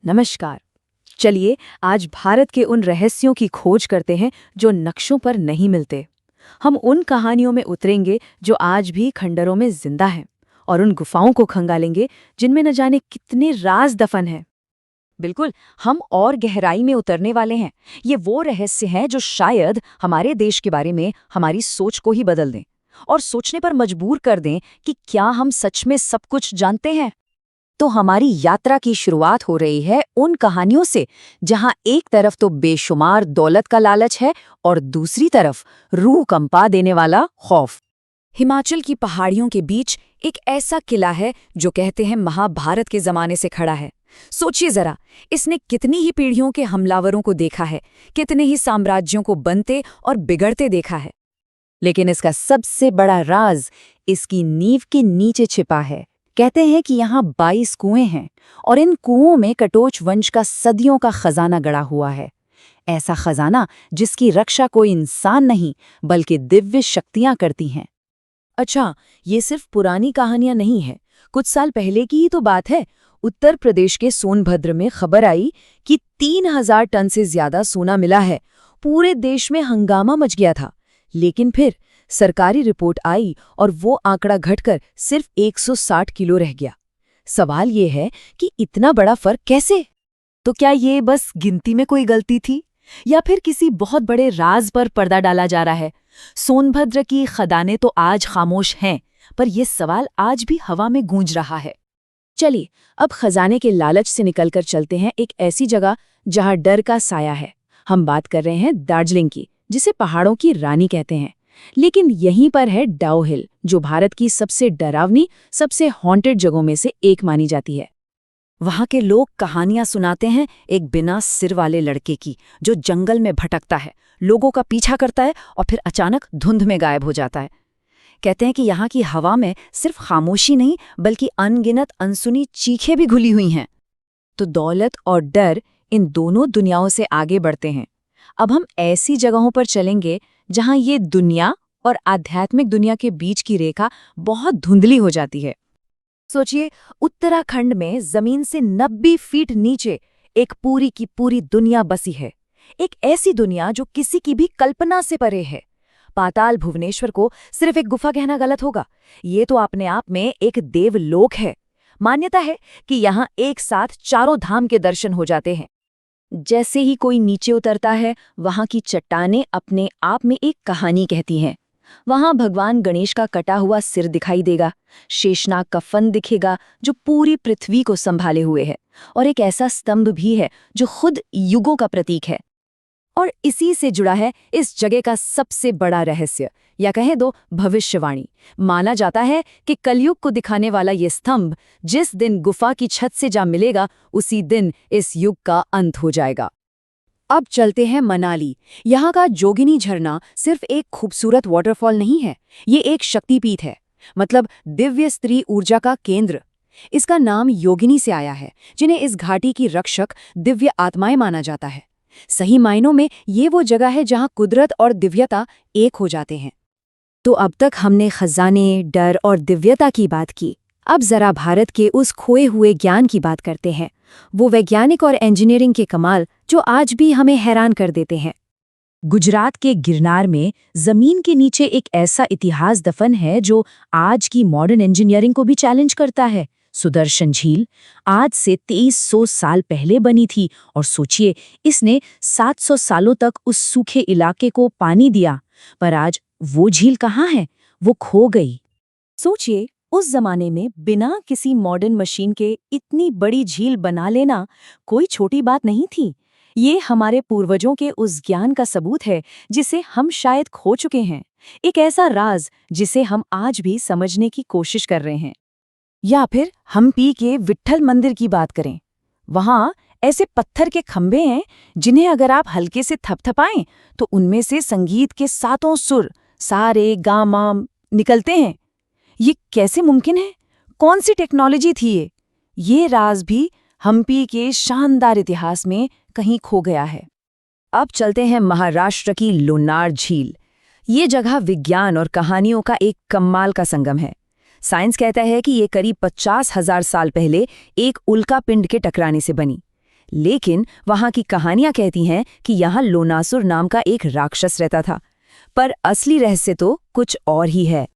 नमस्कार। चलिए आज भारत के उन रहस्यों की खोज करते हैं जो नक्शों पर नहीं मिलते। हम उन कहानियों में उतरेंगे जो आज भी खंडरों में जिंदा हैं और उन गुफाओं को खंगालेंगे जिनमें न जाने कितने राज दफन हैं। बिल्कुल, हम और गहराई में उतरने वाले हैं। ये वो रहस्य हैं जो शायद हमारे देश के बारे में हमारी सोच को ही बदल दें और सोचने पर मजबूर कर दें कि क्या हम सच में सब कुछ जानते हैं। तो हमारी यात्रा की शुरुआत हो रही है उन कहानियों से जहां एक तरफ तो बेशुमार दौलत का लालच है और दूसरी तरफ रूह कंपा देने वाला खौफ। हिमाचल की पहाड़ियों के बीच एक ऐसा किला है जो कहते हैं महाभारत के जमाने से खड़ा है। सोचिए जरा, इसने कितनी ही पीढ़ियों के हमलावरों को देखा है, कितने ही साम्राज्यों को बनते और बिगड़ते देखा है। लेकिन इसका सबसे बड़ा राज इसकी नींव के नीचे छिपा है। कहते हैं कि यहाँ 22 कुएं हैं और इन कुओं में कटोच वंश का सदियों का खजाना गड़ा हुआ है। ऐसा खजाना जिसकी रक्षा कोई इंसान नहीं बल्कि दिव्य शक्तियां करती हैं। अच्छा, ये सिर्फ पुरानी कहानियां नहीं है। कुछ साल पहले की ही तो बात है। उत्तर प्रदेश के सोनभद्र में खबर आई कि 3000 टन से ज्यादा सोना मिला है। पूरे देश में हंगामा मच गया था। लेकिन फिर सरकारी रिपोर्ट आई और वो आंकड़ा घटकर सिर्फ 160 किलो रह गया। सवाल ये है कि इतना बड़ा फर्क कैसे? तो क्या ये बस गिनती में कोई गलती थी या फिर किसी बहुत बड़े राज पर पर्दा डाला जा रहा है? सोनभद्र की खदानें तो आज खामोश हैं, पर यह सवाल आज भी हवा में गूंज रहा है। चलिए अब खजाने के लालच से निकलकर चलते हैं एक ऐसी जगह जहां डर का साया है। हम बात कर रहे हैं दार्जिलिंग की, जिसे पहाड़ों की रानी कहते हैं। लेकिन यहीं पर है डाउ हिल, जो भारत की सबसे डरावनी, सबसे हॉन्टेड जगहों में से एक मानी जाती है। वहां के लोग कहानियां सुनाते हैं एक बिना सिर वाले लड़के की, जो जंगल में भटकता है, लोगों का पीछा करता है और फिर अचानक धुंध में गायब हो जाता है। कहते हैं कि यहाँ की हवा में सिर्फ खामोशी नहीं बल्कि अनगिनत अनसुनी चीखें भी घुली हुई हैं। तो दौलत और डर, इन दोनों दुनियाओं से आगे बढ़ते हैं। अब हम ऐसी जगहों पर चलेंगे जहां ये दुनिया और आध्यात्मिक दुनिया के बीच की रेखा बहुत धुंधली हो जाती है। सोचिए, उत्तराखंड में जमीन से 90 फीट नीचे एक पूरी की पूरी दुनिया बसी है। एक ऐसी दुनिया जो किसी की भी कल्पना से परे है। पाताल भुवनेश्वर को सिर्फ एक गुफा कहना गलत होगा। ये तो अपने आप में एक देवलोक है। मान्यता है कि यहाँ एक साथ चारों धाम के दर्शन हो जाते हैं। जैसे ही कोई नीचे उतरता है, वहां की चट्टानें अपने आप में एक कहानी कहती हैं। वहां भगवान गणेश का कटा हुआ सिर दिखाई देगा, शेषनाग का फन दिखेगा जो पूरी पृथ्वी को संभाले हुए है, और एक ऐसा स्तंभ भी है जो खुद युगों का प्रतीक है। और इसी से जुड़ा है इस जगह का सबसे बड़ा रहस्य, या कहें दो भविष्यवाणी। माना जाता है कि कलयुग को दिखाने वाला ये स्तंभ जिस दिन गुफा की छत से जा मिलेगा, उसी दिन इस युग का अंत हो जाएगा। अब चलते हैं मनाली। यहाँ का जोगिनी झरना सिर्फ एक खूबसूरत वाटरफॉल नहीं है, ये एक शक्तिपीठ है, मतलब दिव्य स्त्री ऊर्जा का केंद्र। इसका नाम योगिनी से आया है, जिन्हें इस घाटी की रक्षक दिव्य आत्माएं माना जाता है। सही मायनों में ये वो जगह है जहां कुदरत और दिव्यता एक हो जाते हैं। तो अब तक हमने खजाने, डर और दिव्यता की बात की। अब जरा भारत के उस खोए हुए ज्ञान की बात करते हैं, वो वैज्ञानिक और इंजीनियरिंग के कमाल जो आज भी हमें हैरान कर देते हैं। गुजरात के गिरनार में जमीन के नीचे एक ऐसा इतिहास दफन है जो आज की मॉडर्न इंजीनियरिंग को भी चैलेंज करता है। सुदर्शन झील आज से 2300 साल पहले बनी थी, और सोचिए, इसने 700 सालों तक उस सूखे इलाके को पानी दिया। पर आज वो झील कहाँ है? वो खो गई। सोचिए, उस जमाने में बिना किसी मॉडर्न मशीन के इतनी बड़ी झील बना लेना कोई छोटी बात नहीं थी। ये हमारे पूर्वजों के उस ज्ञान का सबूत है जिसे हम शायद खो चुके हैं। एक ऐसा राज जिसे हम आज भी समझने की कोशिश कर रहे हैं। या फिर हम्पी के विट्ठल मंदिर की बात करें। वहां ऐसे पत्थर के खंभे हैं जिन्हें अगर आप हल्के से थपथपाएं तो उनमें से संगीत के 7 सुर, सा रे गा मा, निकलते हैं। ये कैसे मुमकिन है? कौन सी टेक्नोलॉजी थी ये? ये राज भी हम्पी के शानदार इतिहास में कहीं खो गया है। अब चलते हैं महाराष्ट्र की लोनार झील। ये जगह विज्ञान और कहानियों का एक कमाल का संगम है। साइंस कहता है कि ये करीब 50,000 साल पहले एक उल्का पिंड के टकराने से बनी। लेकिन वहां की कहानियां कहती हैं कि यहाँ लोनासुर नाम का एक राक्षस रहता था। पर असली रहस्य तो कुछ और ही है।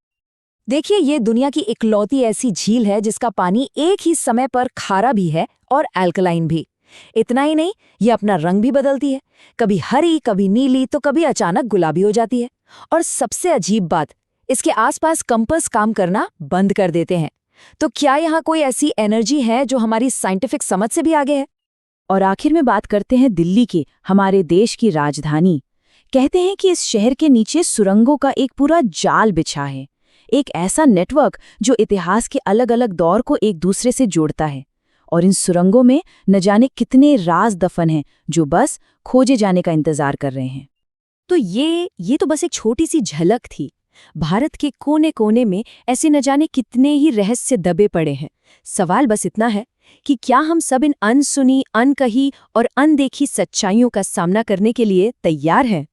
देखिए, ये दुनिया की इकलौती ऐसी झील है जिसका पानी एक ही समय पर खारा भी है और अल्कलाइन भी। इतना ही नहीं, ये अपना रंग भी बदलती है, कभी हरी, कभी नीली, तो कभी अचानक गुलाबी हो जाती है। और सबसे अजीब बात, इसके आसपास कंपास काम करना बंद कर देते हैं। तो क्या यहाँ कोई ऐसी एनर्जी है जो हमारी साइंटिफिक समझ से भी आगे है? और आखिर में बात करते हैं दिल्ली की, हमारे देश की राजधानी। कहते हैं कि इस शहर के नीचे सुरंगों का एक पूरा जाल बिछा है, एक ऐसा नेटवर्क जो इतिहास के अलग अलग दौर को एक दूसरे से जोड़ता है। और इन सुरंगों में न जाने कितने राज दफन हैं जो बस खोजे जाने का इंतजार कर रहे हैं। तो ये तो बस एक छोटी सी झलक थी। भारत के कोने कोने में ऐसे न जाने कितने ही रहस्य दबे पड़े हैं। सवाल बस इतना है कि क्या हम सब इन अनसुनी, अनकही और अनदेखी सच्चाइयों का सामना करने के लिए तैयार हैं?